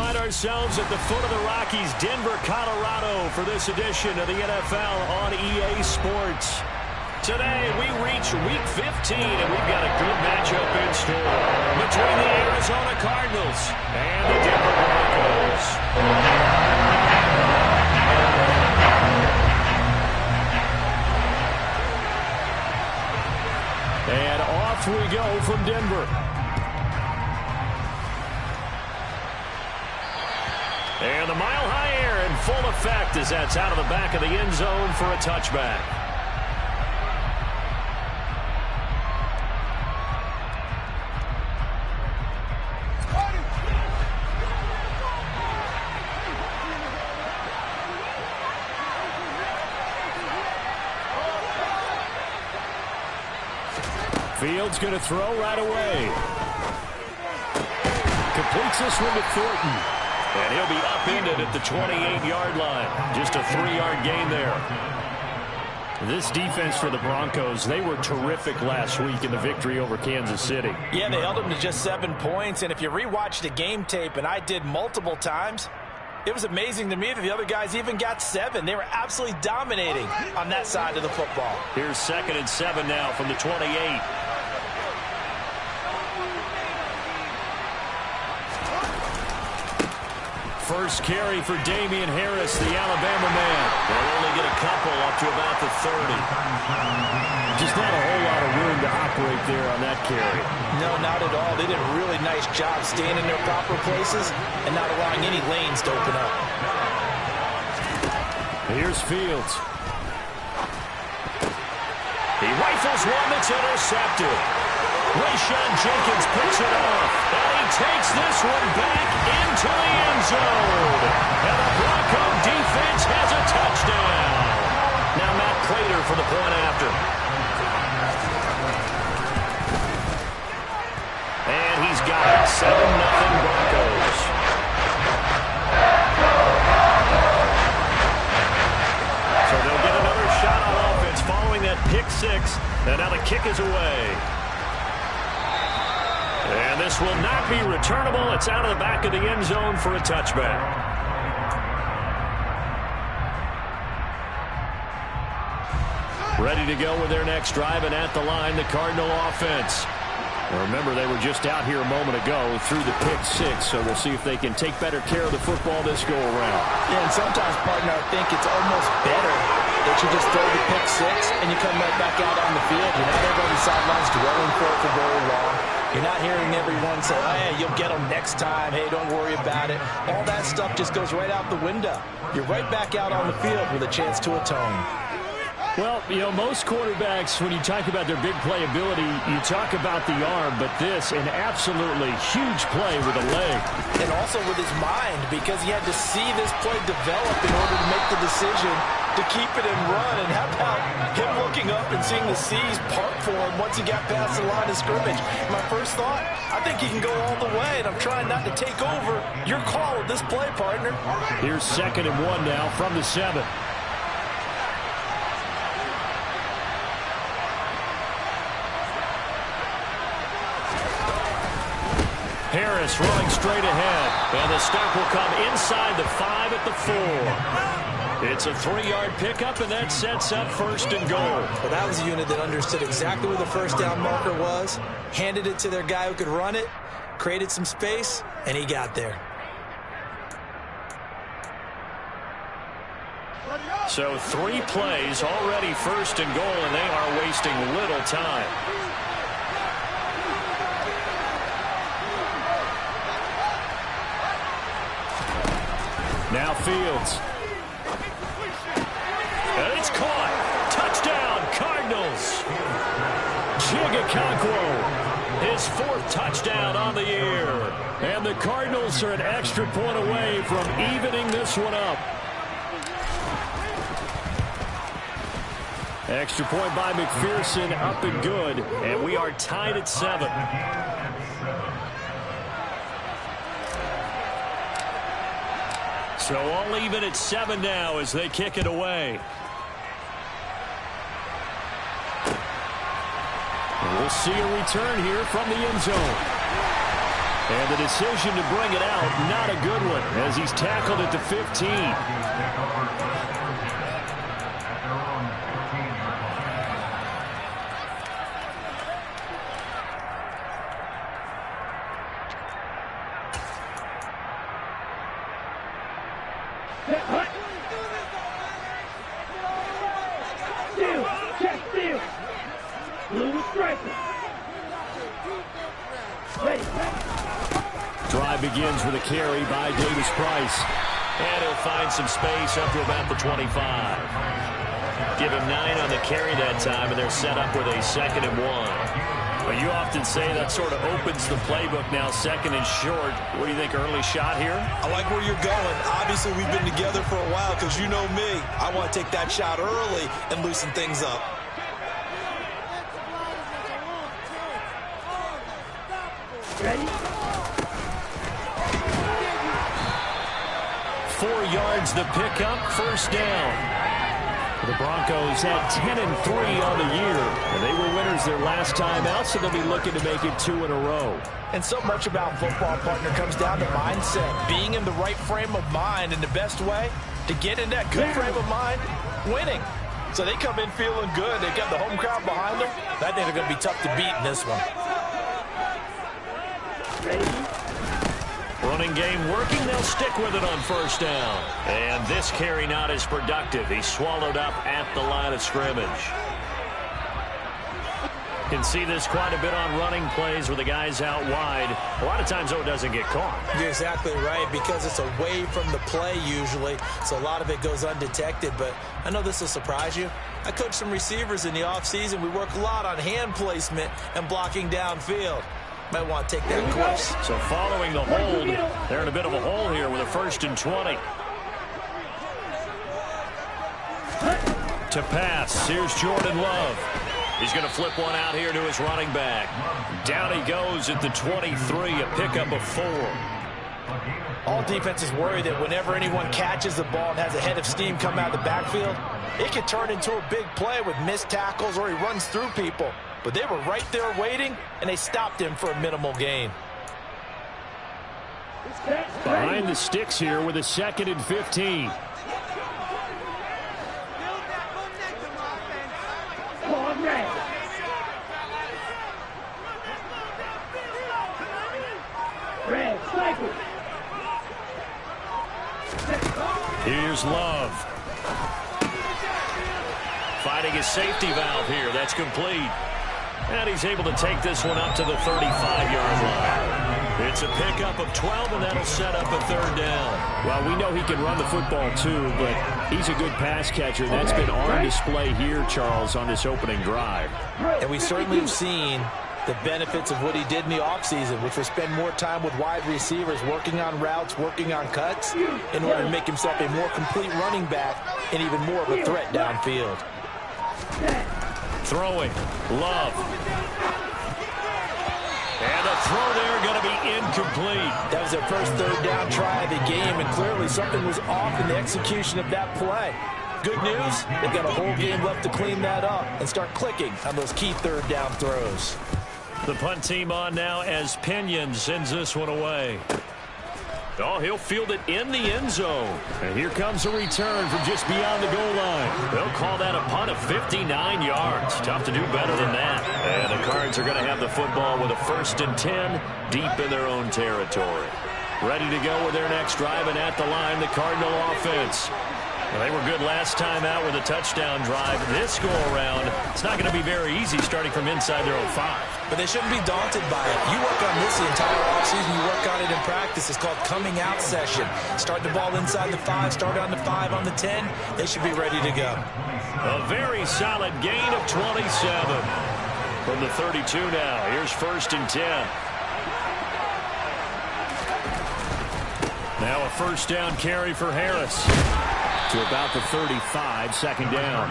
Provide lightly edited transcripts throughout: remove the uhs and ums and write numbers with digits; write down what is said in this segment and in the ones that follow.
find ourselves at the foot of the Rockies, Denver, Colorado, for this edition of the NFL on EA Sports. Today, we reach Week 15, and we've got a good matchup in store between the Arizona Cardinals and the Denver Broncos. And off we go from Denver. And the mile-high air in full effect as that's out of the back of the end zone for a touchback. Fields going to throw right away. Completes this one to Thornton. And he'll be upended at the 28-yard line. Just a 3-yard gain there. This defense for the Broncos, they were terrific last week in the victory over Kansas City. Yeah, they held them to just 7 points. And if you rewatch the game tape, and I did multiple times, it was amazing to me that the other guys even got 7. They were absolutely dominating on that side of the football. Here's 2nd and 7 now from the 28. First carry for Damian Harris, the Alabama man. They'll only get a couple up to about the 30. Just not a whole lot of room to operate there on that carry. No, not at all. They did a really nice job staying in their proper places and not allowing any lanes to open up. Here's Fields. He rifles one that's intercepted. Rayshon Jenkins picks it off, and he takes this one back into the end zone. And the Bronco defense has a touchdown. Now Matt Prater for the point after. And he's got it, 7-0 Broncos. So they'll get another shot on offense following that pick six, and now the kick is away. And this will not be returnable. It's out of the back of the end zone for a touchback. Ready to go with their next drive, and at the line, the Cardinal offense. Now remember, they were just out here a moment ago through the pick six, so we'll see if they can take better care of the football this go-around. Yeah, and sometimes, partner, I think it's almost better that you just throw the pick six and you come right back out on the field. You're not over on the sidelines dwelling for it for very long. You're not hearing everyone say, oh, hey, you'll get them next time. Hey, don't worry about it. All that stuff just goes right out the window. You're right back out on the field with a chance to atone. Well, you know, most quarterbacks, when you talk about their big playability, you talk about the arm, but this, an absolutely huge play with a leg. And also with his mind, because he had to see this play develop in order to make the decision to keep it and run. And how about him looking up and seeing the seas part for him once he got past the line of scrimmage? My first thought, I think he can go all the way, and I'm trying not to take over your call of this play, partner. Here's 2nd and 1 now from the 7. Harris running straight ahead, and the stop will come inside the 5 at the 4. It's a 3-yard pickup, and that sets up 1st and goal. Well, that was a unit that understood exactly where the first down marker was, handed it to their guy who could run it, created some space, and he got there. So 3 plays, already 1st and goal, and they are wasting little time. Now Fields. And it's caught. Touchdown, Cardinals. Chigga, his 4th touchdown on the year. And the Cardinals are an extra point away from evening this one up. Extra point by McPherson, up and good. And we are tied at 7. So all even at 7 now as they kick it away. And we'll see a return here from the end zone. And the decision to bring it out, not a good one, as he's tackled at the 15. Drive begins with a carry by Davis Price. And he'll find some space up to about the 25. Give him 9 on the carry that time, and they're set up with a 2nd and 1. Well, you often say that sort of opens the playbook now, 2nd and short. What do you think, early shot here? I like where you're going. Obviously, we've been together for a while because you know me. I want to take that shot early and loosen things up. Ready? 4 yards the pickup, 1st down. The Broncos had 10-3 on the year, and they were winners their last time out, so they'll be looking to make it 2 in a row. And so much about football, partner, comes down to mindset, being in the right frame of mind, and the best way to get in that good frame of mind, winning. So they come in feeling good. They've got the home crowd behind them. I think they're going to be tough to beat in this one. Running game working, they'll stick with it on 1st down. And this carry not as productive. He's swallowed up at the line of scrimmage. Can see this quite a bit on running plays where the guy's out wide. A lot of times, though, it doesn't get caught. You're exactly right, because it's away from the play usually, so a lot of it goes undetected. But I know this will surprise you. I coach some receivers in the offseason. We work a lot on hand placement and blocking downfield. Might want to take that course. So following the hold, they're in a bit of a hole here with a 1st and 20. To pass, here's Jordan Love. He's going to flip one out here to his running back. Down he goes at the 23, a pickup of 4. All defenses worry that whenever anyone catches the ball and has a head of steam come out of the backfield, it can turn into a big play with missed tackles or he runs through people. But they were right there waiting, and they stopped him for a minimal gain. Behind the sticks here with a 2nd and 15. Here's Love. Finding his safety valve here. That's complete. And he's able to take this one up to the 35-yard line. It's a pickup of 12, and that'll set up a 3rd down. Well, we know he can run the football, too, but he's a good pass catcher. That's been on display here, Charles, on this opening drive. And we certainly have seen the benefits of what he did in the offseason, which was spend more time with wide receivers, working on routes, working on cuts, in order to make himself a more complete running back and even more of a threat downfield. Throwing, Love. And the throw there going to be incomplete. That was their first 3rd down try of the game, and clearly something was off in the execution of that play. Good news, they've got a whole game left to clean that up and start clicking on those key 3rd down throws. The punt team on now as Pinion sends this one away. Oh, he'll field it in the end zone. And here comes a return from just beyond the goal line. They'll call that a punt of 59 yards. Tough to do better than that. And the Cards are going to have the football with a 1st and 10 deep in their own territory. Ready to go with their next drive, and at the line, the Cardinal offense. Well, they were good last time out with a touchdown drive. This go-around, it's not going to be very easy starting from inside their own 5. But they shouldn't be daunted by it. You work on this the entire offseason. You work on it in practice. It's called coming out session. Start the ball inside the 5, start on the 5, on the 10. They should be ready to go. A very solid gain of 27 from the 32 now. Here's 1st and 10. Now a 1st down carry for Harris. To about the 35, 2nd down.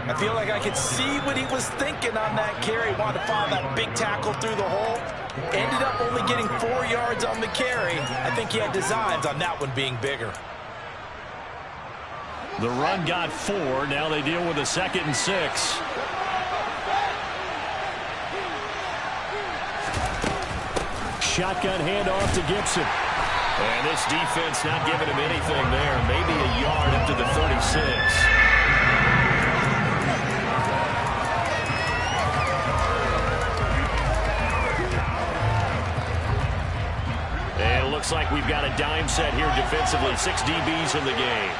I feel like I could see what he was thinking on that carry. Wanted to follow that big tackle through the hole. Ended up only getting 4 yards on the carry. I think he had designs on that one being bigger. The run got 4. Now they deal with a 2nd and 6. shotgun handoff to Gibson. And this defense not giving him anything there. Maybe a yard up to the 36. And it looks like we've got a dime set here defensively. 6 DBs in the game.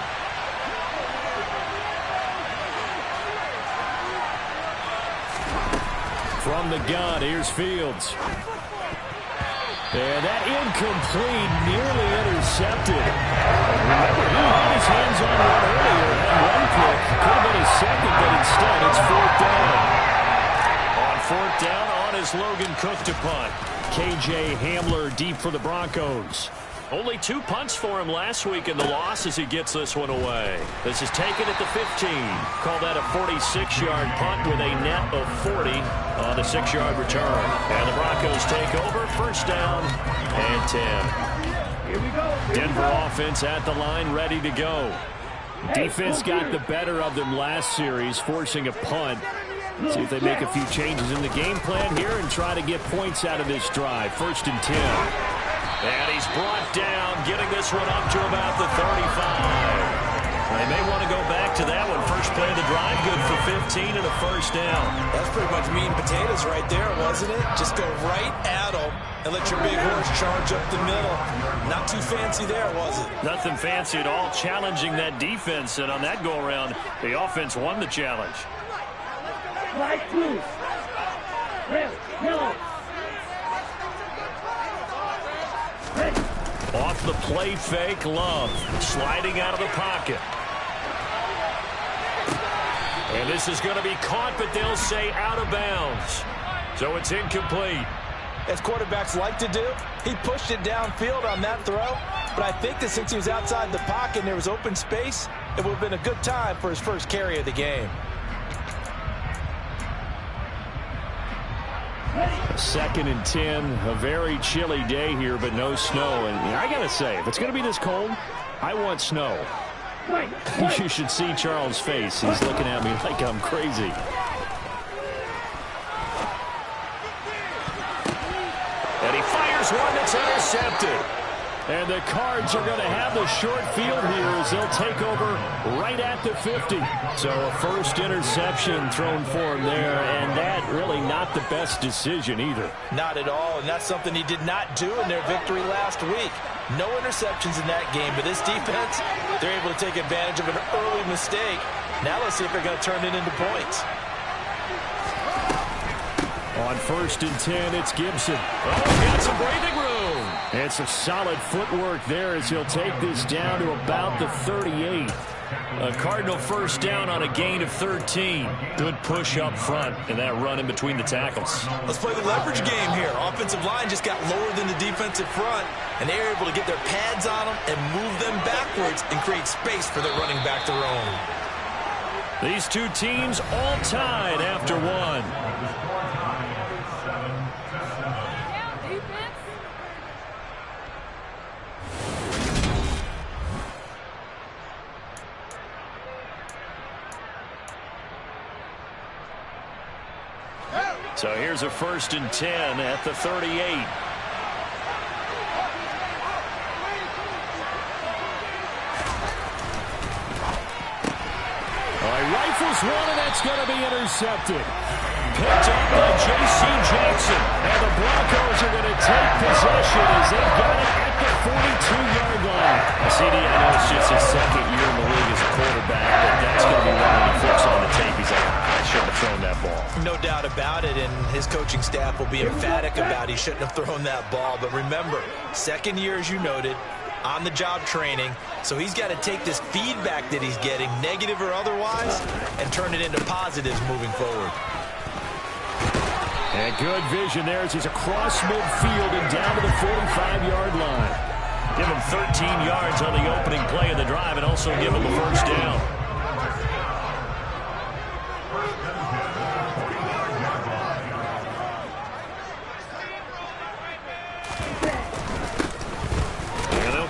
From the gun, here's Fields. And that incomplete, nearly intercepted. Remember, he had his hands on one earlier and one pick. Could have been his second, but instead it's 4th down. On 4th down, on is Logan Cook to punt. KJ Hamler deep for the Broncos. Only 2 punts for him last week in the loss as he gets this one away. This is taken at the 15. Call that a 46-yard punt with a net of 40 on the 6-yard return. And the Broncos take over, 1st down and 10. Here we go. Denver offense at the line, ready to go. Defense got the better of them last series, forcing a punt. See if they make a few changes in the game plan here and try to get points out of this drive. 1st and 10. And he's brought down, getting this one up to about the 35. They may want to go back to that one. First play of the drive, good for 15 and a 1st down. That's pretty much meat and potatoes right there, wasn't it? Just go right at them and let your big horse charge up the middle. Not too fancy there, was it? Nothing fancy at all, challenging that defense. And on that go-around, the offense won the challenge. Right loose. Red, yellow. Off the play fake, Love sliding out of the pocket. And this is going to be caught, but they'll say out of bounds. So it's incomplete. As quarterbacks like to do, he pushed it downfield on that throw. But I think that since he was outside the pocket and there was open space, it would have been a good time for his first carry of the game. 2nd and 10, a very chilly day here, but no snow. And I got to say, if it's going to be this cold, I want snow. You should see Charles' face. He's looking at me like I'm crazy. And he fires one that's intercepted. And the Cards are going to have the short field here as they'll take over right at the 50. So a first interception thrown for him there, and that really not the best decision either. Not at all, and that's something he did not do in their victory last week. No interceptions in that game, but this defense, they're able to take advantage of an early mistake. Now let's see if they're going to turn it into points. On 1st and 10, it's Gibson. Oh, got some breathing room. And some solid footwork there as he'll take this down to about the 38. A Cardinal 1st down on a gain of 13. Good push up front and that run in between the tackles. Let's play the leverage game here. Offensive line just got lower than the defensive front, and they were able to get their pads on them and move them backwards and create space for their running back to roam. These two teams all tied after one. So here's a 1st and 10 at the 38. Rifles one, and that's going to be intercepted. Picked up by J.C. Jackson. And the Broncos are going to take possession as they've got it at the 42-yard line. CD, I know it's just his 2nd year in the league as a quarterback, but that's going to be one when he flips on the tape. He's like, I shouldn't have thrown that ball. No doubt about it, and his coaching staff will be emphatic about he shouldn't have thrown that ball. But remember, 2nd year, as you noted, on-the-job training, so he's got to take this feedback that he's getting, negative or otherwise, and turn it into positives moving forward. And good vision there as he's across midfield and down to the 45-yard line. Give him 13 yards on the opening play of the drive and also give him a 1st down.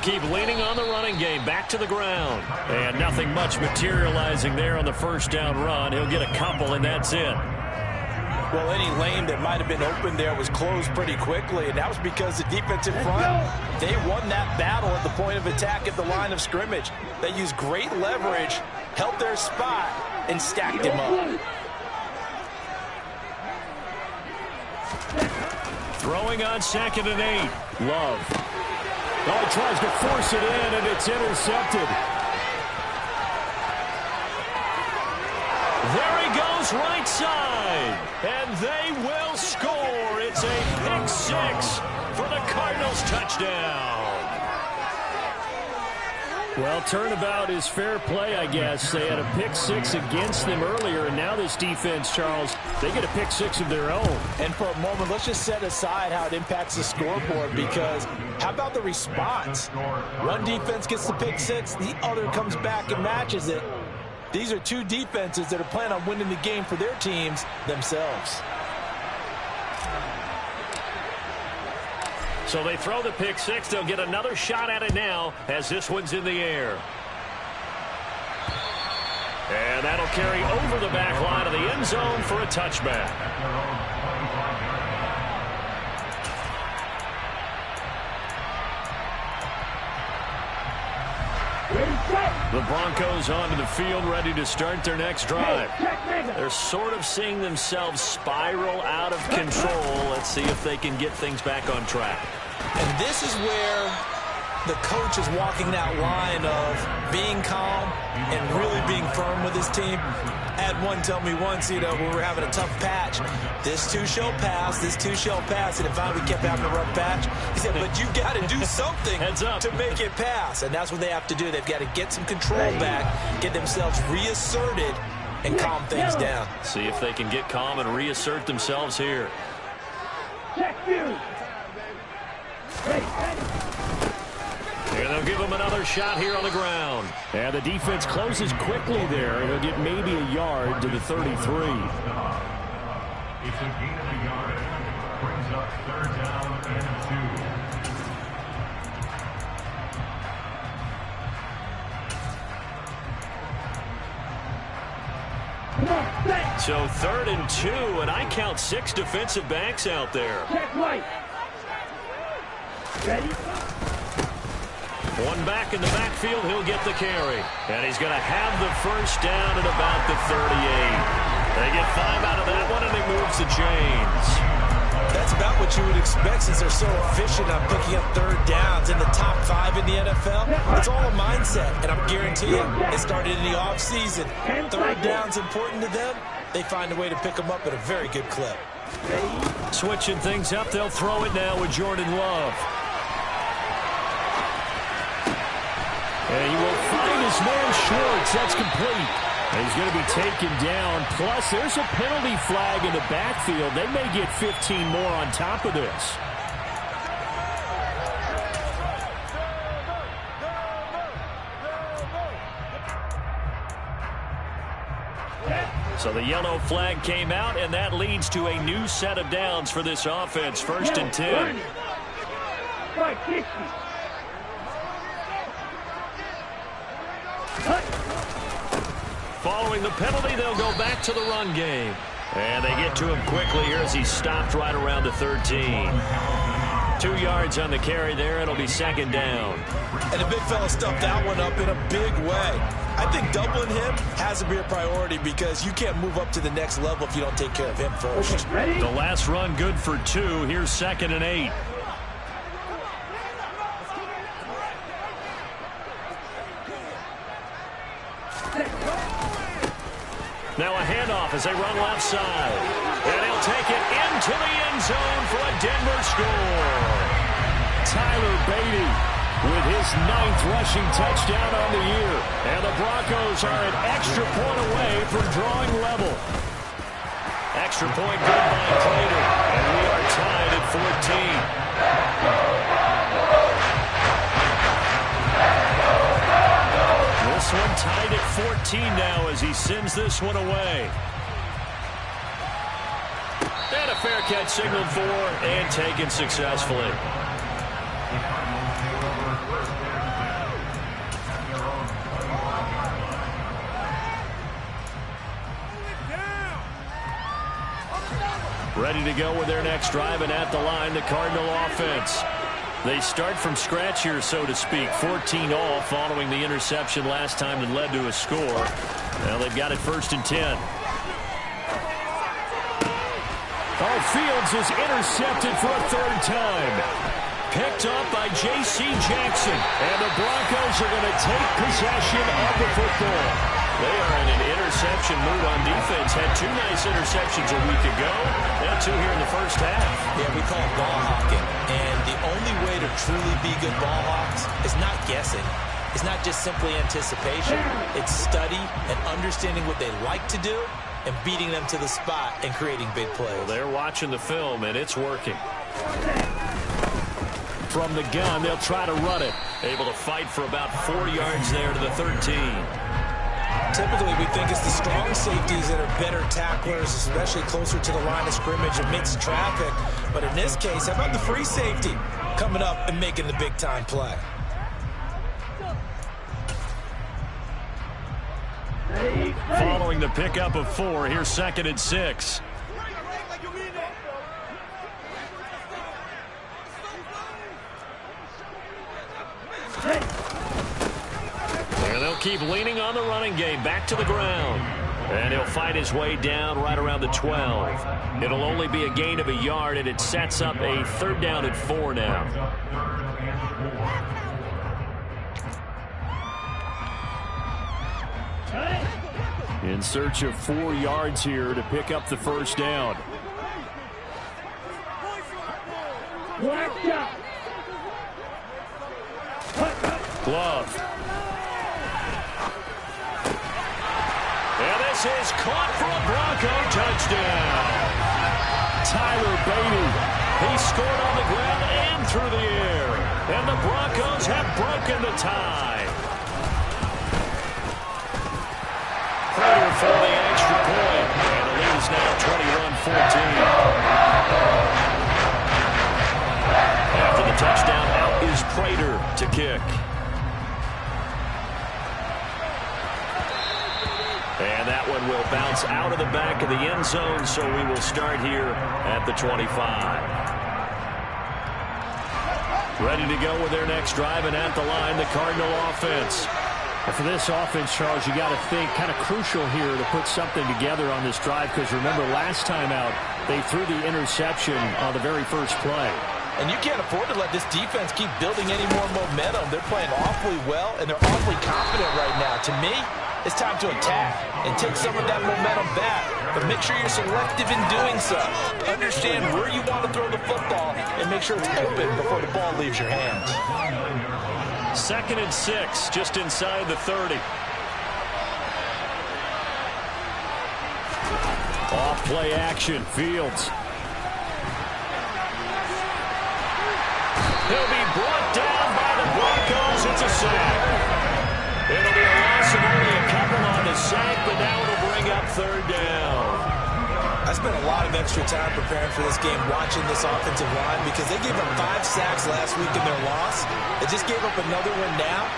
Keep leaning on the running game. Back to the ground. And nothing much materializing there on the 1st down run. He'll get a couple, and that's it. Well, any lane that might have been open there was closed pretty quickly, and that was because the defensive front, they won that battle at the point of attack at the line of scrimmage. They used great leverage, held their spot, and stacked him up. Throwing on 2nd and 8. Love. Oh, he tries to force it in, and it's intercepted. There he goes, right side. And they will score. It's a pick 6 for the Cardinals touchdown. Well, turnabout is fair play, I guess. They had a pick 6 against them earlier, and now this defense, Charles, they get a pick 6 of their own. And for a moment, let's just set aside how it impacts the scoreboard, because how about the response? One defense gets the pick 6, the other comes back and matches it. These are two defenses that are planning on winning the game for their teams themselves. So they throw the pick 6. They'll get another shot at it now as this one's in the air. And that'll carry over the back line of the end zone for a touchback. The Broncos onto the field, ready to start their next drive. They're sort of seeing themselves spiral out of control. Let's see if they can get things back on track. And this is where the coach is walking that line of being calm and really being firm with his team. I had one tell me once, when we were having a tough patch, this too shall pass, this too shall pass. And finally we kept having a rough patch. He said, but you got to do something to make it pass. And that's what they have to do. They've got to get some control back, get themselves reasserted, and calm things down. See if they can get calm and reassert themselves here. And they'll give him another shot here on the ground. And the defense closes quickly there, and he'll get maybe a yard to the 33. It's a gain of a yard. Brings up 3rd down and 2. So 3rd and 2, and I count 6 defensive backs out there. Ready? One back in the backfield, he'll get the carry. And he's going to have the first down at about the 38. They get 5 out of that one, and he moves the chains. That's about what you would expect since they're so efficient on picking up 3rd downs in the top 5 in the NFL. It's all a mindset, and I'm guaranteeing it started in the offseason. 3rd down's important to them. They find a way to pick them up at a very good clip. Switching things up, they'll throw it now with Jordan Love. And he will find his man Schwartz. That's complete. And he's going to be taken down. Plus, there's a penalty flag in the backfield. They may get 15 more on top of this. So the yellow flag came out, and that leads to a new set of downs for this offense. 1st and 10. Following the penalty, they'll go back to the run game. And they get to him quickly here as he's stopped right around the 13. 2 yards on the carry there. It'll be 2nd down. And the big fella stuffed that one up in a big way. I think doubling him has to be a priority because you can't move up to the next level if you don't take care of him first. The last run good for 2. Here's 2nd and 8. Now a handoff as they run left side. And he'll take it into the end zone for a Denver score. Tyler Beatty with his 9th rushing touchdown on the year. And the Broncos are an extra point away from drawing level. Extra point good by Clayton. And we are tied at 14. This one tied at 14 now as he sends this one away. And a fair catch signaled for and taken successfully. Ready to go with their next drive, and at the line, the Cardinal offense. They start from scratch here, so to speak. 14 all following the interception last time that led to a score. Now they've got it 1st and 10. Oh, Fields is intercepted for a 3rd time. Picked up by J.C. Jackson. And the Broncos are going to take possession of the football. They are in an interception mood on defense. Had 2 nice interceptions a week ago. And 2 here in the first half. Yeah, we call it ball hawking. And the only way to truly be good ball hawks is not guessing. It's not just simply anticipation. It's study and understanding what they like to do and beating them to the spot and creating big plays. Well, they're watching the film, and it's working. From the gun, they'll try to run it. Able to fight for about 4 yards there to the 13. Typically, we think it's the strong safeties that are better tacklers, especially closer to the line of scrimmage amidst traffic. But in this case, how about the free safety coming up and making the big-time play? Following the pickup of 4, here's 2nd and 6. And they'll keep leaning on the running game. Back to the ground. And he'll fight his way down right around the 12. It'll only be a gain of a yard, and it sets up a 3rd down and 4 now. In search of 4 yards here to pick up the 1st down. Glove. And this is caught for a Bronco touchdown. Tyler Beatty. He scored on the ground and through the air. And the Broncos have broken the tie. Prater for the extra point. And the lead is now 21-14. After the touchdown, out is Prater to kick. And that one will bounce out of the back of the end zone, so we will start here at the 25. Ready to go with their next drive, and at the line, the Cardinal offense. And for this offense, Charles, you got to think kind of crucial here to put something together on this drive, because remember, last time out, they threw the interception on the very first play. And you can't afford to let this defense keep building any more momentum. They're playing awfully well, and they're awfully confident right now. To me, it's time to attack and take some of that momentum back. But make sure you're selective in doing so. Understand where you want to throw the football and make sure it's open before the ball leaves your hands. 2nd and 6, just inside the 30. Off play action, Fields. He'll be brought down by the Broncos. It's a sack. It'll be a loss of only a couple on the sack, but now it'll bring up 3rd down. I spent a lot of extra time preparing for this game, watching this offensive line, because they gave up 5 sacks last week in their loss. They just gave up another one now.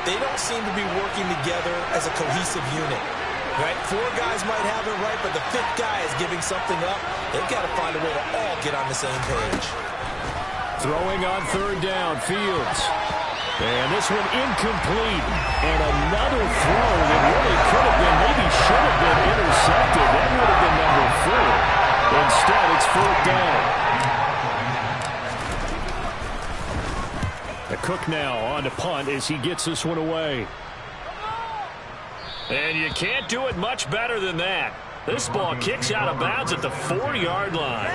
They don't seem to be working together as a cohesive unit. Right? 4 guys might have it right, but the 5th guy is giving something up. They've got to find a way to all get on the same page. Throwing on 3rd down, Fields. And this one incomplete. And another throw that really could have been, maybe should have been intercepted. That would have been number 4. Instead, it's 4th down. The Cook now on to punt as he gets this one away. And you can't do it much better than that. This ball kicks out of bounds at the 4-yard line.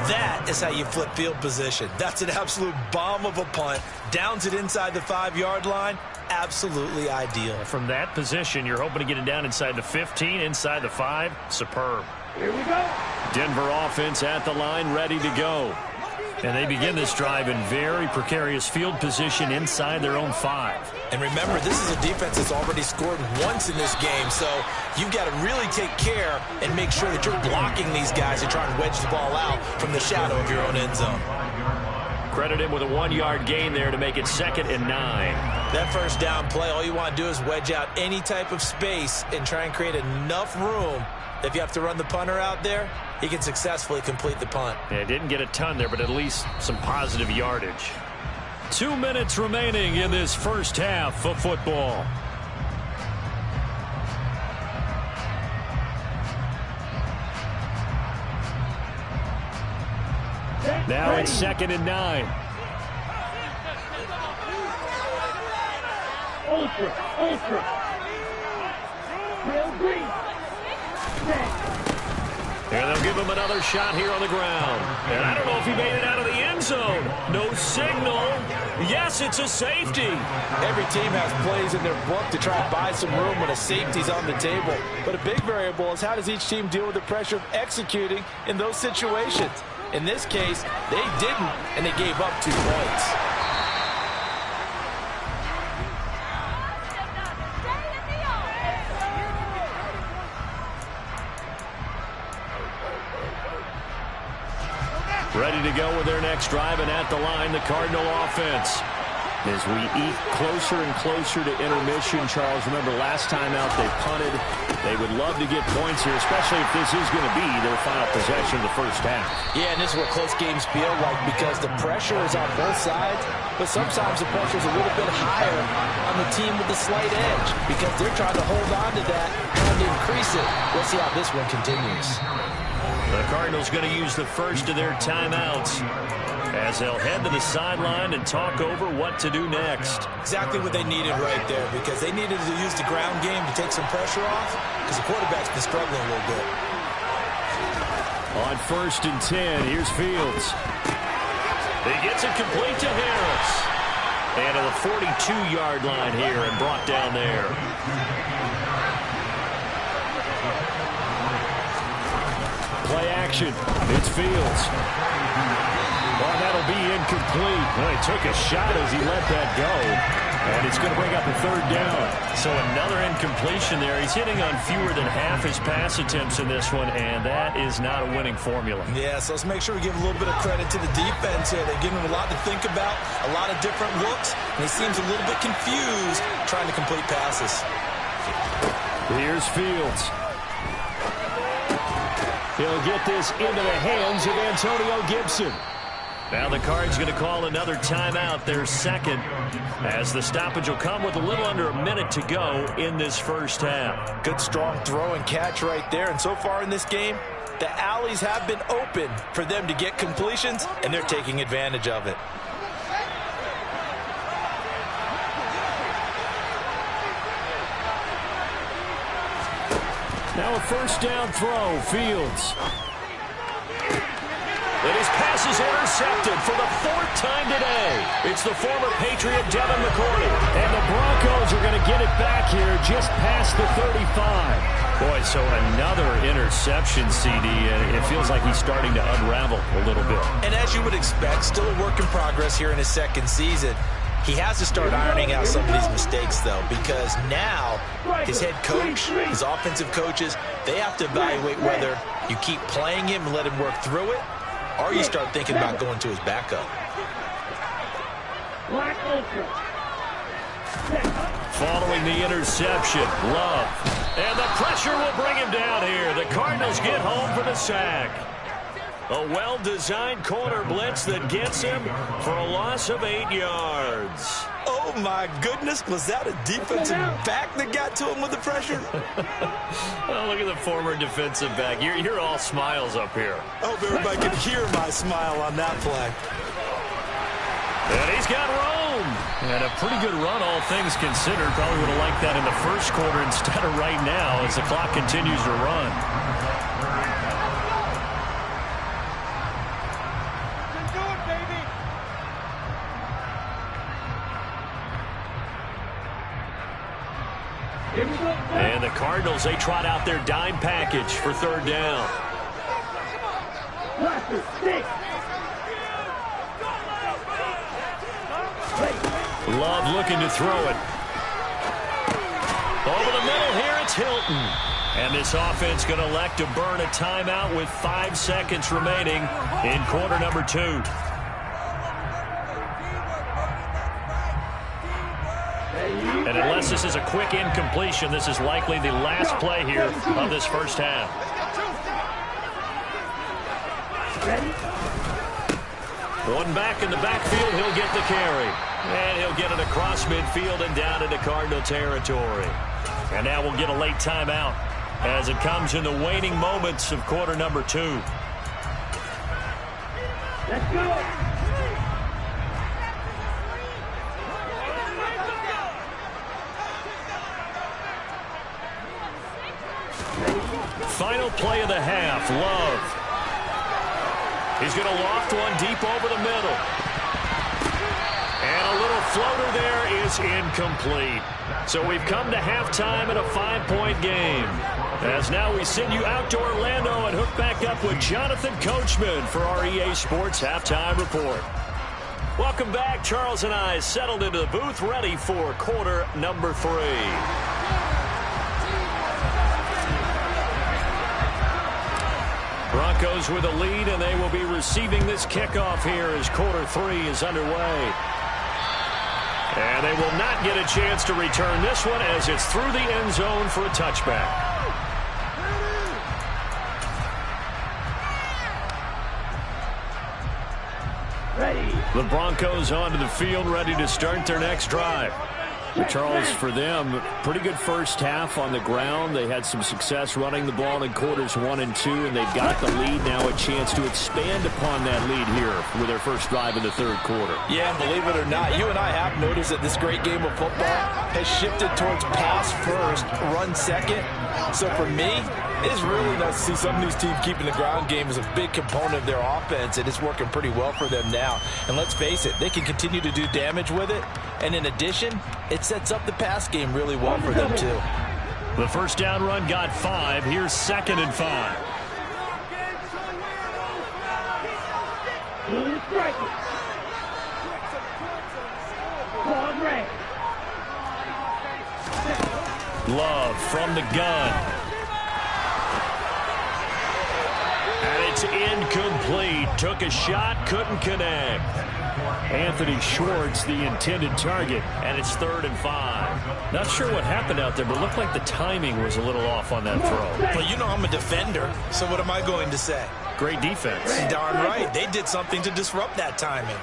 That is how you flip field position. That's an absolute bomb of a punt. Downs it inside the 5-yard line. Absolutely ideal. From that position, you're hoping to get it down inside the 15, inside the 5. Superb. Here we go. Denver offense at the line, ready to go. And they begin this drive in very precarious field position inside their own 5. And remember, this is a defense that's already scored once in this game, so you've got to really take care and make sure that you're blocking these guys and trying to wedge the ball out from the shadow of your own end zone. Credit him with a 1-yard gain there to make it 2nd and 9. That first down play, all you want to do is wedge out any type of space and try and create enough room. If you have to run the punter out there, he can successfully complete the punt. Yeah, didn't get a ton there, but at least some positive yardage. 2 minutes remaining in this first half of football. Now it's 2nd and 9. Ultra. Real green. And they'll give him another shot here on the ground. And I don't know if he made it out of the end zone. No signal. Yes, it's a safety. Every team has plays in their book to try to buy some room when a safety's on the table. But a big variable is how does each team deal with the pressure of executing in those situations. In this case, they didn't, and they gave up 2 points. Ready to go with their next drive, and at the line, the Cardinal offense. As we eat closer and closer to intermission, Charles, remember last time out they punted. They would love to get points here, especially if this is going to be their final possession of the first half. Yeah, and this is what close games feel like because the pressure is on both sides, but sometimes the pressure is a little bit higher on the team with the slight edge because they're trying to hold on to that, trying to increase it. We'll see how this one continues. The Cardinals going to use the first of their timeouts as they'll head to the sideline and talk over what to do next. Exactly what they needed right there because they needed to use the ground game to take some pressure off because the quarterback's been struggling a little bit. On 1st and 10, here's Fields. He gets it complete to Harris. And to the 42-yard line here and brought down there. Play action. It's Fields. Well, that'll be incomplete. Well, he took a shot as he let that go. And it's going to bring up a 3rd down. So another incompletion there. He's hitting on fewer than half his pass attempts in this one, and that is not a winning formula. Yeah, so let's make sure we give a little bit of credit to the defense here. They're giving him a lot to think about, a lot of different looks, and he seems a little bit confused trying to complete passes. Here's Fields. He'll get this into the hands of Antonio Gibson. Now the Cards going to call another timeout, their 2nd, as the stoppage will come with a little under a minute to go in this first half. Good strong throw and catch right there, and so far in this game, the alleys have been open for them to get completions, and they're taking advantage of it. Now a 1st down throw, Fields. And his pass is intercepted for the 4th time today. It's the former Patriot Devin McCourty. And the Broncos are going to get it back here just past the 35. Boy, so another interception, CD, and it feels like he's starting to unravel a little bit. And as you would expect, still a work in progress here in his 2nd season. He has to start ironing out some of these mistakes, though, because now his head coach, his offensive coaches, they have to evaluate whether you keep playing him and let him work through it, or you start thinking about going to his backup. Following the interception, Love. And the pressure will bring him down here. The Cardinals get home for the sack. A well-designed corner blitz that gets him for a loss of 8 yards. Oh, my goodness. Was that a defensive back that got to him with the pressure? Oh, look at the former defensive back. You're all smiles up here. I hope everybody could hear my smile on that play. And he's got room. And a pretty good run, all things considered. Probably would have liked that in the first quarter instead of right now as the clock continues to run. And the Cardinals, they trot out their dime package for 3rd down. Love looking to throw it. Over the middle here, it's Hilton. And this offense going to elect to burn a timeout with 5 seconds remaining in quarter number 2. And unless this is a quick incompletion, this is likely the last play here of this first half. Ready? One back in the backfield, he'll get the carry. And he'll get it across midfield and down into Cardinal territory. And now we'll get a late timeout as it comes in the waning moments of quarter number 2. Let's go. Final play of the half, Love. He's going to loft one deep over the middle. And a little floater there is incomplete. So we've come to halftime in a 5-point game. As now we send you out to Orlando and hook back up with Jonathan Coachman for our EA Sports Halftime Report. Welcome back. Charles and I settled into the booth ready for quarter number 3. Broncos with a lead, and they will be receiving this kickoff here as quarter 3 is underway. And they will not get a chance to return this one as it's through the end zone for a touchback. Ready. The Broncos onto the field, ready to start their next drive. Charles, for them, pretty good first half on the ground. They had some success running the ball in quarters 1 and 2, and they've got the lead now, a chance to expand upon that lead here with their first drive in the third quarter. Yeah, and believe it or not, you and I have noticed that this great game of football has shifted towards pass first, run second. So for me, it's really nice to see some of these teams keeping the ground game as a big component of their offense, and it's working pretty well for them now. And let's face it, they can continue to do damage with it. And in addition, it sets up the pass game really well for them, too. The first down run got 5. Here's 2nd and 5. Love from the gun. And it's incomplete. Took a shot, couldn't connect. Anthony Schwartz, the intended target, and it's 3rd and 5. Not sure what happened out there, but looked like the timing was a little off on that throw. Well, you know I'm a defender, so what am I going to say? Great defense. Darn right. They did something to disrupt that timing.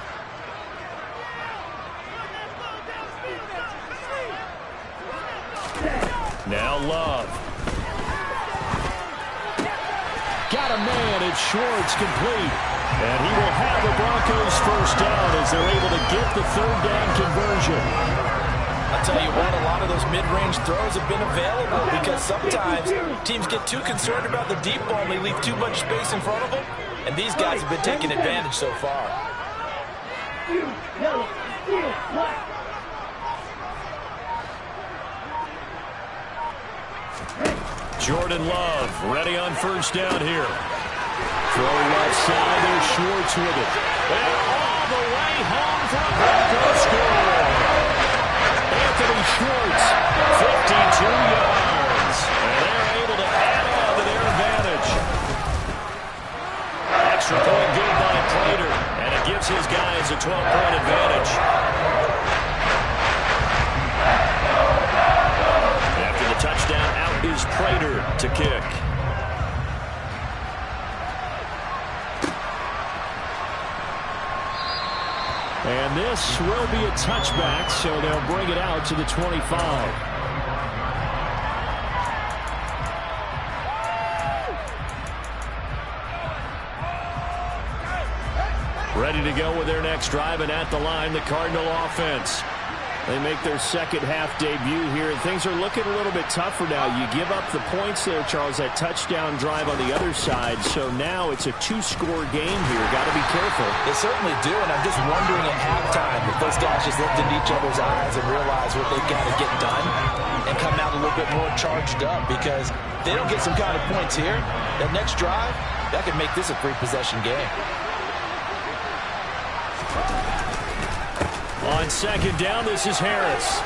Now Love. Got a man, it's Schwartz complete. And he will have the Broncos first down as they're able to get the 3rd down conversion. I'll tell you what, a lot of those mid-range throws have been available because sometimes teams get too concerned about the deep ball and they leave too much space in front of them. And these guys have been taking advantage so far. Jordan Love ready on first down here. Throw left side, there's Schwartz with it. And all the way home for a Broncos score. Anthony Schwartz, 52 yards. And they're able to add on to their advantage. Extra point good by Prater. And it gives his guys a 12-point advantage. After the touchdown, out is Prater to kick. And this will be a touchback, so they'll bring it out to the 25. Ready to go with their next drive, and at the line, the Cardinal offense. They make their second half debut here, and things are looking a little bit tougher now. You give up the points there, Charles, that touchdown drive on the other side. So now it's a 2-score game here. Got to be careful. They certainly do, and I'm just wondering at halftime if those guys just looked into each other's eyes and realized what they've got to get done and come out a little bit more charged up, because if they don't get some kind of points here, that next drive, that could make this a 3-possession game. On second down, this is Harris.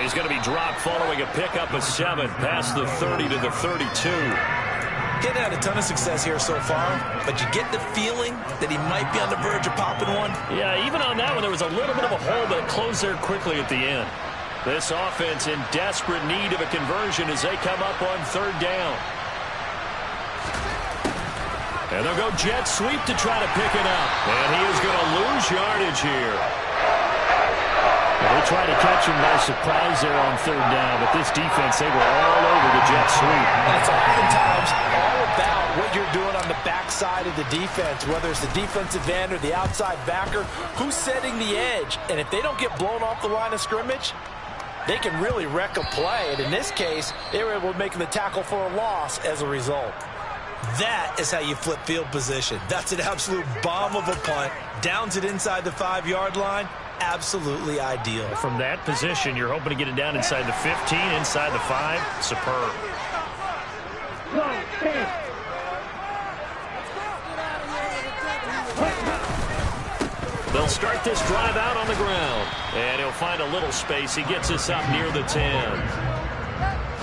He's going to be dropped following a pickup of 7 past the 30 to the 32. He's had a ton of success here so far, but you get the feeling that he might be on the verge of popping one. Yeah, even on that one, there was a little bit of a hole, but it closed there quickly at the end. This offense in desperate need of a conversion as they come up on 3rd down. And they'll go jet sweep to try to pick it up. And he is going to lose yardage here. Well, they tried to catch him by surprise there on third down, but this defense, they were all over the jet sweep. And it's oftentimes all about what you're doing on the backside of the defense, whether it's the defensive end or the outside backer, who's setting the edge. And if they don't get blown off the line of scrimmage, they can really wreck a play. And in this case, they were able to make the tackle for a loss as a result. That is how you flip field position. That's an absolute bomb of a punt. Downs it inside the 5-yard line. Absolutely ideal. From that position, you're hoping to get it down inside the 15, inside the 5. Superb. They'll start this drive out on the ground. And he'll find a little space. He gets us up near the 10.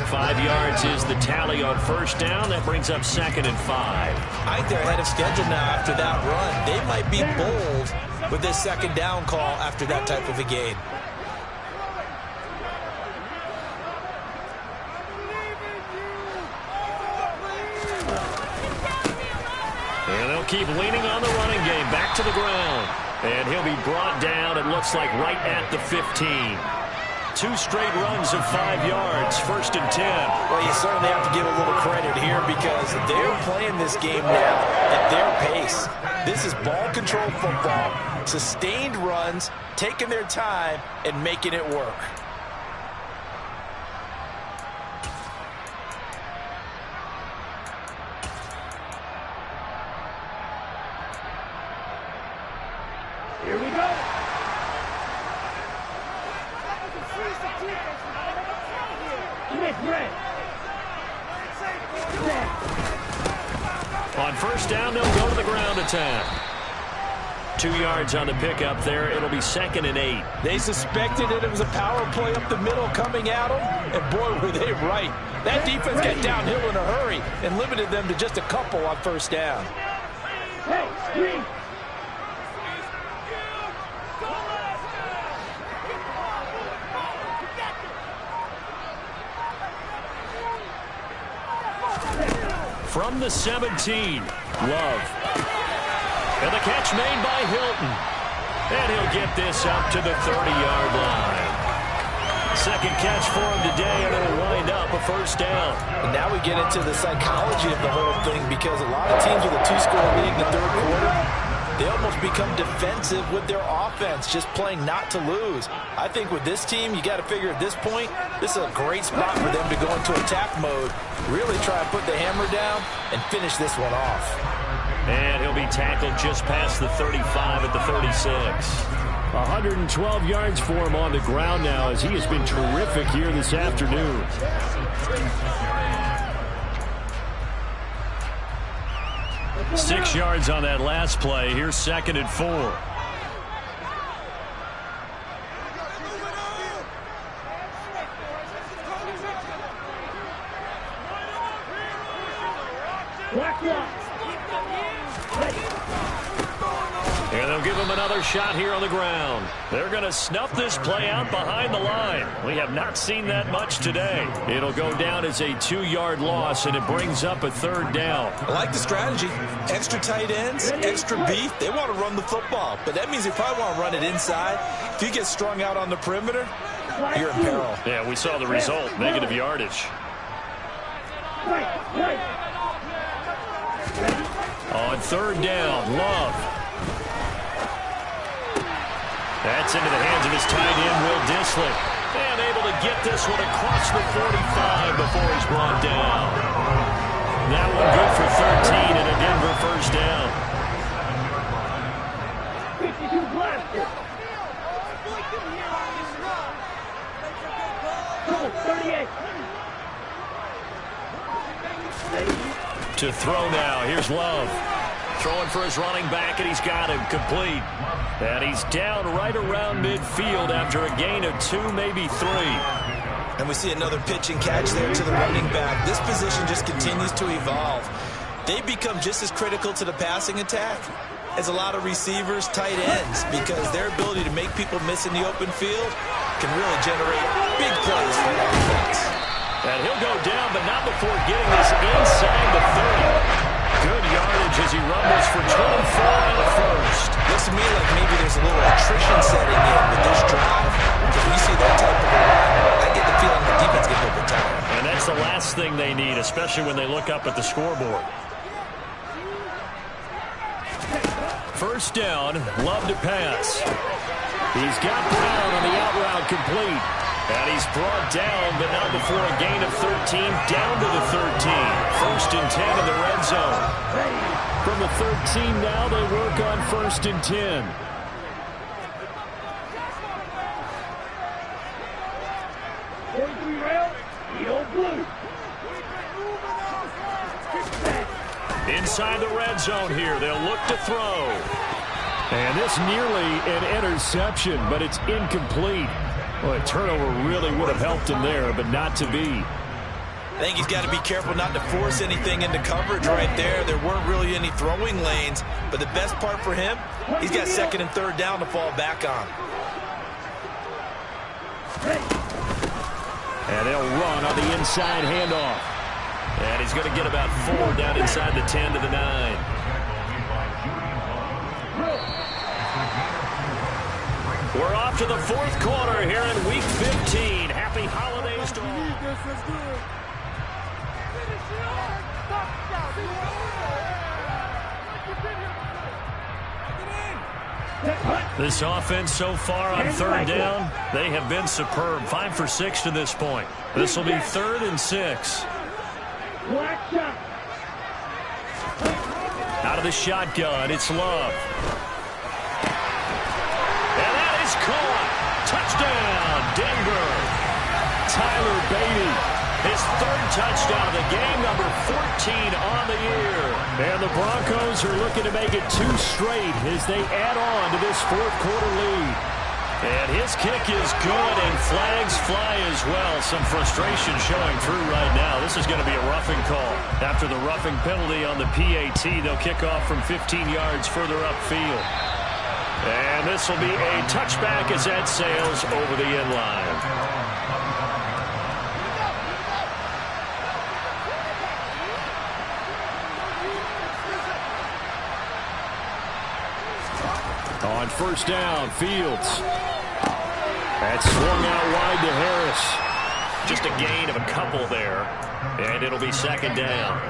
5 yards is the tally on first down. That brings up 2nd and 5. I think they're ahead of schedule now after that run. They might be bold with this 2nd down call after that type of a game. And they'll keep leaning on the running game. Back to the ground. And he'll be brought down, it looks like, right at the 15. 2 straight runs of 5 yards, 1st and 10. Well, you certainly have to give a little credit here because they're playing this game now at their pace. This is ball control football, sustained runs, taking their time, and making it work. Here we go. On first down, they'll go to the ground attack. 2 yards on the pickup there. It'll be 2nd and 8. They suspected it was a power play up the middle coming at them, and boy, were they right. That defense got downhill in a hurry and limited them to just a couple on first down. Hey, screen. From the 17, Love. And the catch made by Hilton. And he'll get this up to the 30-yard line. 2nd catch for him today, and it'll wind up a first down. And now we get into the psychology of the whole thing because a lot of teams with a 2-score lead in the 3rd quarter, they almost become defensive with their offense, just playing not to lose. I think with this team, you got to figure at this point, this is a great spot for them to go into attack mode, really try to put the hammer down and finish this one off. And he'll be tackled just past the 35 at the 36. 112 yards for him on the ground now as he has been terrific here this afternoon. Six yards on that last play. Here's 2nd and 4. And they'll give him another shot here on the ground. They're going to snuff this play out behind the line. We have not seen that much today. It'll go down as a 2-yard loss, and it brings up a 3rd down. I like the strategy. Extra tight ends, extra beef. They want to run the football, but that means they probably want to run it inside. If you get strung out on the perimeter, you're in peril. Yeah, we saw the result. Negative yardage. On 3rd down, Love. That's into the hands of his tight end, Will Dissly. And able to get this one across the 45 before he's brought down. That one good for 13 and a Denver first down. 52 blaster. 38. To throw now. Here's Love. Throwing for his running back, and he's got him complete. And he's down right around midfield after a gain of 2, maybe 3. And we see another pitch and catch there to the running back. This position just continues to evolve. They become just as critical to the passing attack as a lot of receivers, tight ends, because their ability to make people miss in the open field can really generate big plays for the offense. And he'll go down, but not before getting this inside the 30. Good yardage as he rumbles for 24 in the first. Looks to me like maybe there's a little attrition setting in with this drive. Because when you see that type of a run, I get the feeling the defense gets a little bit tired. And that's the last thing they need, especially when they look up at the scoreboard. First down, Love to pass. He's got Brown on the out route complete. And he's brought down, but not before a gain of 13, down to the 13. First and 10 in the red zone. From the 13 now, they work on first and 10. Inside the red zone here, they'll look to throw. And this nearly an interception, but it's incomplete. Well, a turnover really would have helped him there, but not to be. I think he's got to be careful not to force anything into coverage right there. There weren't really any throwing lanes, but the best part for him, he's got second and third down to fall back on. And they'll run on the inside handoff. And he's going to get about 4 down inside the 10 to the 9. We're off to the fourth quarter here in Week 15. Happy holidays to all. This offense so far on third down, they have been superb. 5 for 6 to this point. This will be 3rd and 6. Out of the shotgun, it's Love. And that is caught. Touchdown, Denver. Tyler Beatty, his 3rd touchdown of the game, number 14 on the year. And the Broncos are looking to make it 2 straight as they add on to this fourth quarter lead. And his kick is good, and flags fly as well. Some frustration showing through right now. This is going to be a roughing call. After the roughing penalty on the PAT, they'll kick off from 15 yards further upfield. And this will be a touchback as that sails over the end line. On first down, Fields. That's swung out wide to Harris. Just a gain of a couple there. And it'll be second down.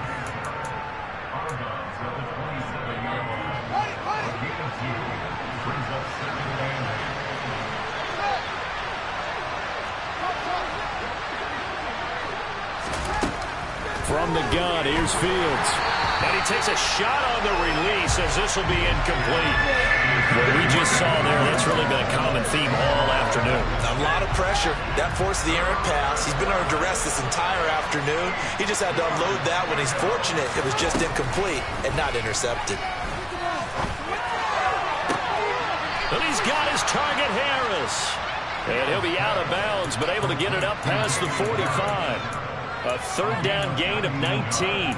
From the gun, here's Fields. And he takes a shot on the release as this will be incomplete. What we just saw there, that's really been a common theme all afternoon. A lot of pressure. That forced the errant pass. He's been under duress this entire afternoon. He just had to unload that when he's fortunate it was just incomplete and not intercepted. And he's got his target, Harris. And he'll be out of bounds, but able to get it up past the 45. A third down gain of 19.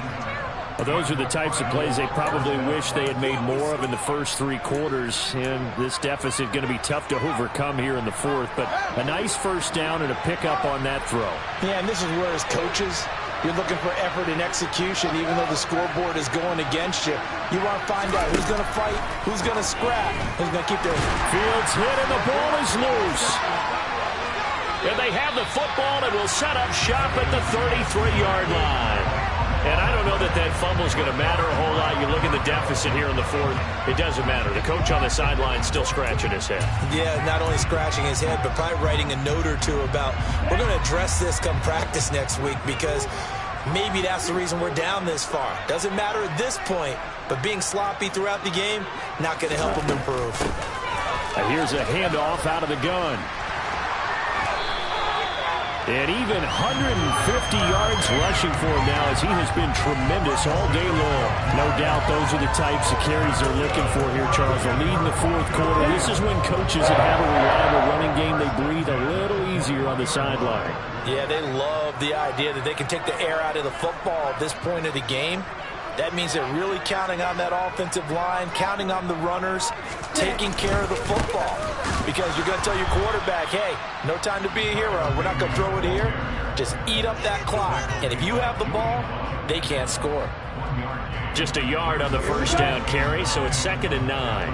Well, those are the types of plays they probably wish they had made more of in the first 3 quarters. And this deficit going to be tough to overcome here in the fourth. But a nice first down and a pickup on that throw. Yeah, and this is where as coaches, you're looking for effort and execution, even though the scoreboard is going against you. You want to find out who's going to fight, who's going to scrap, who's going to keep their... Fields hit and the ball is loose. And they have the football and will set up shop at the 33-yard line. And I don't know that that fumble is going to matter a whole lot. You look at the deficit here in the fourth, it doesn't matter. The coach on the sideline still scratching his head. Yeah, not only scratching his head, but probably writing a note or two about, we're going to address this come practice next week because maybe that's the reason we're down this far. Doesn't matter at this point, but being sloppy throughout the game, not going to help him improve. Here's a handoff out of the gun. And even 150 yards rushing for him now as he has been tremendous all day long. No doubt those are the types of carries they're looking for here, Charles. A lead in the fourth quarter. This is when coaches that have a reliable running game, they breathe a little easier on the sideline. Yeah, they love the idea that they can take the air out of the football at this point of the game. That means they're really counting on that offensive line, counting on the runners, taking care of the football. Because you're going to tell your quarterback, hey, no time to be a hero. We're not going to throw it here. Just eat up that clock. And if you have the ball, they can't score. Just a yard on the first down carry, so it's 2nd and 9.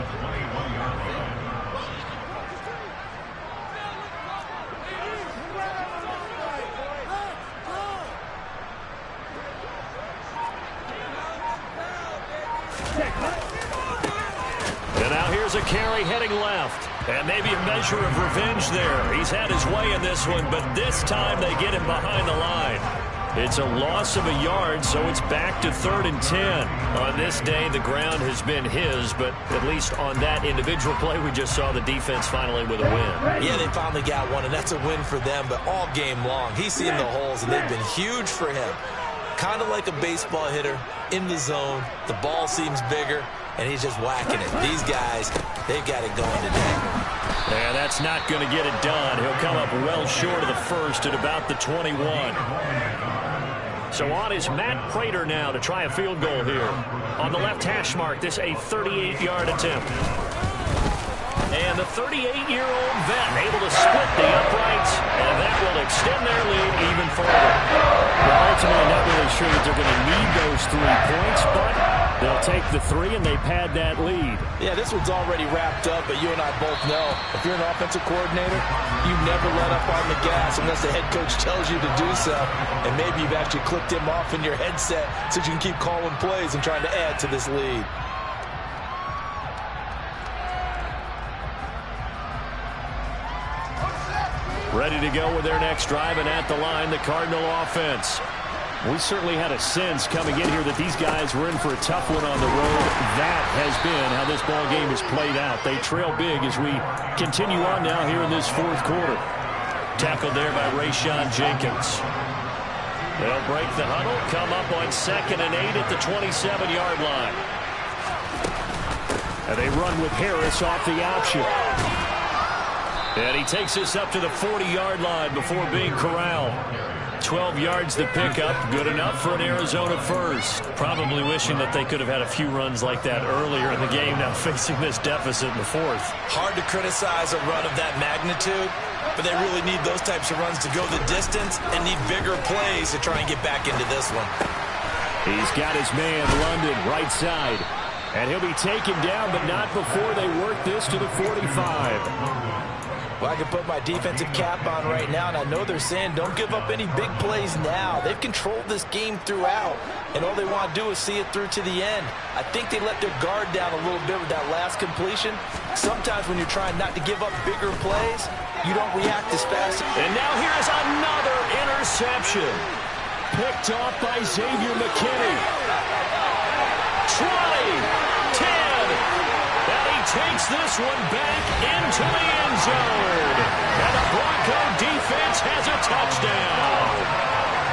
And now here's a carry heading left. And maybe a measure of revenge there. He's had his way in this one, but this time they get him behind the line. It's a loss of a yard, so it's back to 3rd and 10. On this day, the ground has been his, but at least on that individual play, we just saw the defense finally with a win. Yeah, they finally got one, and that's a win for them, but all game long, he's seen the holes, and they've been huge for him. Kind of like a baseball hitter in the zone. The ball seems bigger, and he's just whacking it. These guys, they've got it going today. And that's not going to get it done. He'll come up well short of the first at about the 21. So on is Matt Prater now to try a field goal here. On the left hash mark, this a 38-yard attempt. And the 38-year-old vet able to split the uprights, and that will extend their lead even further. Well, ultimately, not really sure that they're going to need those 3 points, but they'll take the 3 and they pad that lead. Yeah, this one's already wrapped up, but you and I both know if you're an offensive coordinator, you never let up on the gas unless the head coach tells you to do so. And maybe you've actually clicked him off in your headset so you can keep calling plays and trying to add to this lead. Ready to go with their next drive, and at the line, the Cardinal offense. We certainly had a sense coming in here that these guys were in for a tough one on the road. That has been how this ball game has played out. They trail big as we continue on now here in this 4th quarter. Tackled there by Rayshon Jenkins. They'll break the huddle, come up on 2nd and 8 at the 27-yard line. And they run with Harris off the option. And he takes us up to the 40-yard line before being corralled. 12 yards to pick up. Good enough for an Arizona first. Probably wishing that they could have had a few runs like that earlier in the game, now facing this deficit in the 4th. Hard to criticize a run of that magnitude, but they really need those types of runs to go the distance and need bigger plays to try and get back into this one. He's got his man, London, right side. And he'll be taken down, but not before they work this to the 45. Well, I can put my defensive cap on right now, and I know they're saying don't give up any big plays now. They've controlled this game throughout, and all they want to do is see it through to the end. I think they let their guard down a little bit with that last completion. Sometimes when you're trying not to give up bigger plays, you don't react as fast. And now here's another interception. Picked off by Xavier McKinney. 20, 10. Takes this one back into the end zone. And the Bronco defense has a touchdown.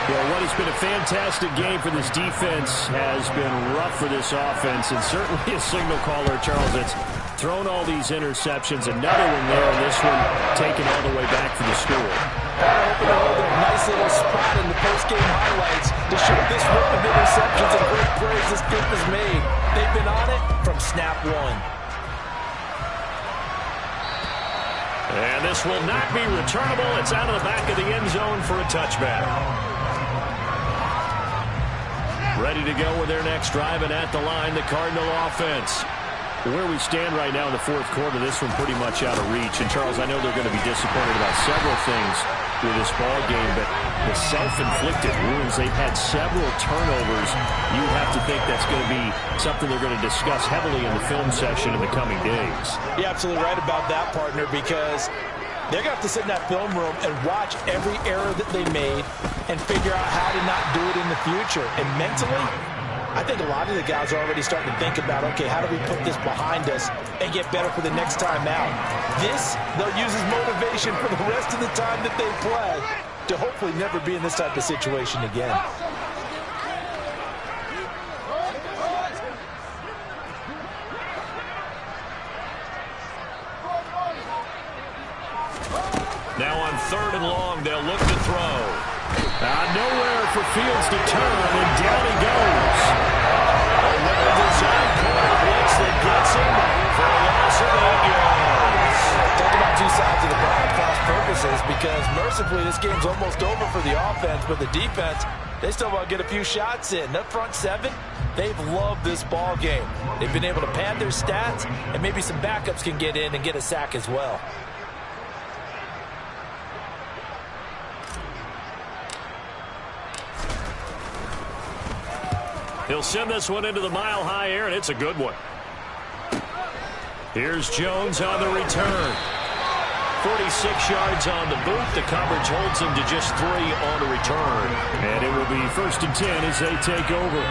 Well, what has been a fantastic game for this defense has been rough for this offense, and certainly a signal caller, Charles, that's thrown all these interceptions. Another one there, and this one taken all the way back for the score. Hoping to hold a nice little spot in the post-game highlights to show this run of interceptions and great plays this group has made. They've been on it from snap one. And this will not be returnable. It's out of the back of the end zone for a touchback. Ready to go with their next drive, and at the line, the Cardinal offense. Where we stand right now in the 4th quarter, this one pretty much out of reach. And, Charles, I know they're going to be disappointed about several things with this ball game, but the self-inflicted wounds, they've had several turnovers. You have to think that's going to be something they're going to discuss heavily in the film session in the coming days. You're absolutely right about that, partner, because they're going to have to sit in that film room and watch every error that they made and figure out how to not do it in the future. And mentally, I think a lot of the guys are already starting to think about, okay, how do we put this behind us and get better for the next time out? This, they'll use as motivation for the rest of the time that they play to hopefully never be in this type of situation again. Now on 3rd and long, they'll look to throw. Nowhere for Fields to turn, and down he goes. A well-designed corner blitz that gets him for a loss of 8 yards. Talk about two sides of the ball at cross purposes, because mercifully this game's almost over for the offense, but the defense, They still want to get a few shots in. That front seven, they've loved this ball game. They've been able to pad their stats, and maybe some backups can get in and get a sack as well. He'll send this one into the mile-high air, and it's a good one. Here's Jones on the return. 46 yards on the boot. The coverage holds him to just 3 on the return. And it will be 1st and 10 as they take over.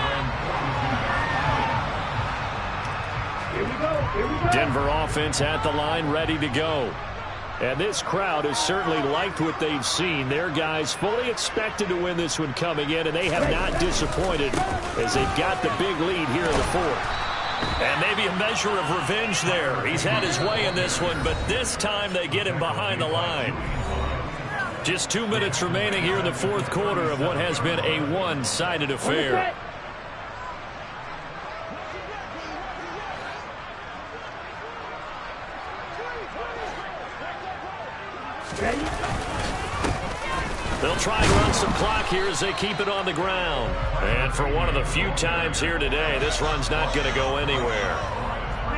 Here we go. Here we go. Denver offense at the line, ready to go. And this crowd has certainly liked what they've seen. Their guys fully expected to win this one coming in, and they have not disappointed as they've got the big lead here in the 4th. And maybe a measure of revenge there. He's had his way in this one, but this time they get him behind the line. Just 2 minutes remaining here in the 4th quarter of what has been a one-sided affair. They'll try and run some clock here as they keep it on the ground. And for one of the few times here today, this run's not going to go anywhere.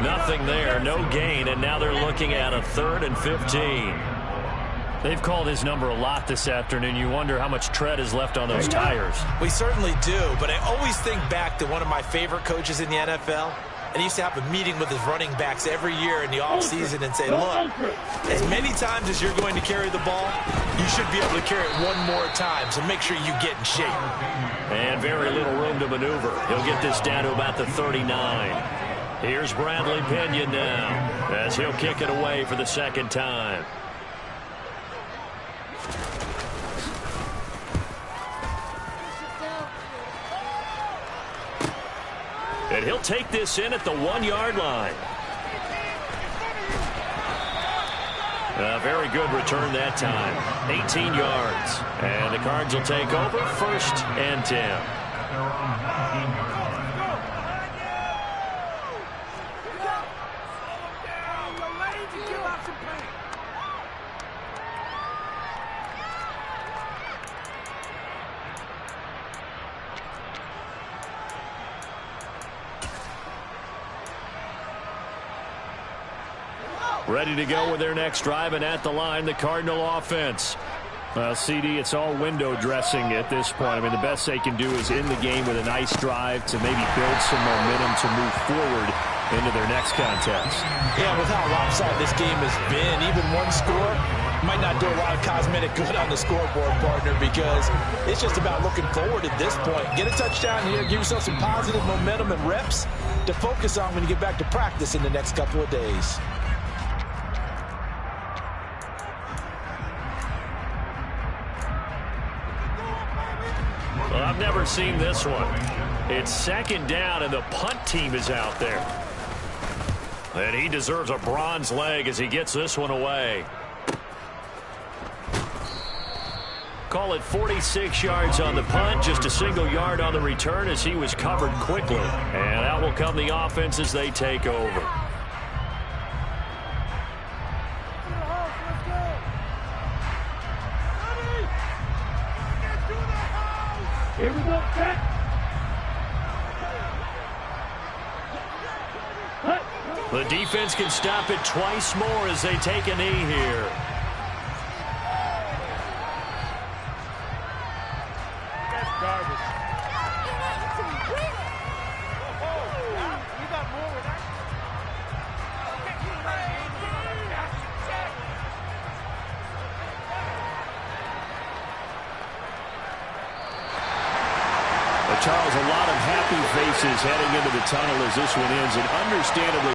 Nothing there, no gain, and now they're looking at a 3rd and 15. They've called his number a lot this afternoon. You wonder how much tread is left on those tires. We certainly do, but I always think back to one of my favorite coaches in the NFL. And he used to have a meeting with his running backs every year in the offseason and say, look, as many times as you're going to carry the ball, you should be able to carry it one more time, so make sure you get in shape. And very little room to maneuver. He'll get this down to about the 39. Here's Bradley Pinion now as he'll kick it away for the 2nd time. And he'll take this in at the 1-yard line. A very good return that time. 18 yards. And the Cards will take over 1st and 10. Ready to go with their next drive, and at the line, the Cardinal offense. Well, CD, it's all window dressing at this point. I mean, the best they can do is in the game with a nice drive to maybe build some momentum to move forward into their next contest. Yeah, with how lopsided this game has been, even one score might not do a lot of cosmetic good on the scoreboard, partner, because it's just about looking forward at this point. Get a touchdown here, give yourself some positive momentum and reps to focus on when you get back to practice in the next couple of days. Well, I've never seen this one. It's 2nd down, and the punt team is out there. And he deserves a bronze leg as he gets this one away. Call it 46 yards on the punt, just a single yard on the return as he was covered quickly. And out will come the offense as they take over. Here we go, set. The defense can stop it twice more as they take a knee here. That's garbage. Charles, a lot of happy faces heading into the tunnel as this one ends, and understandably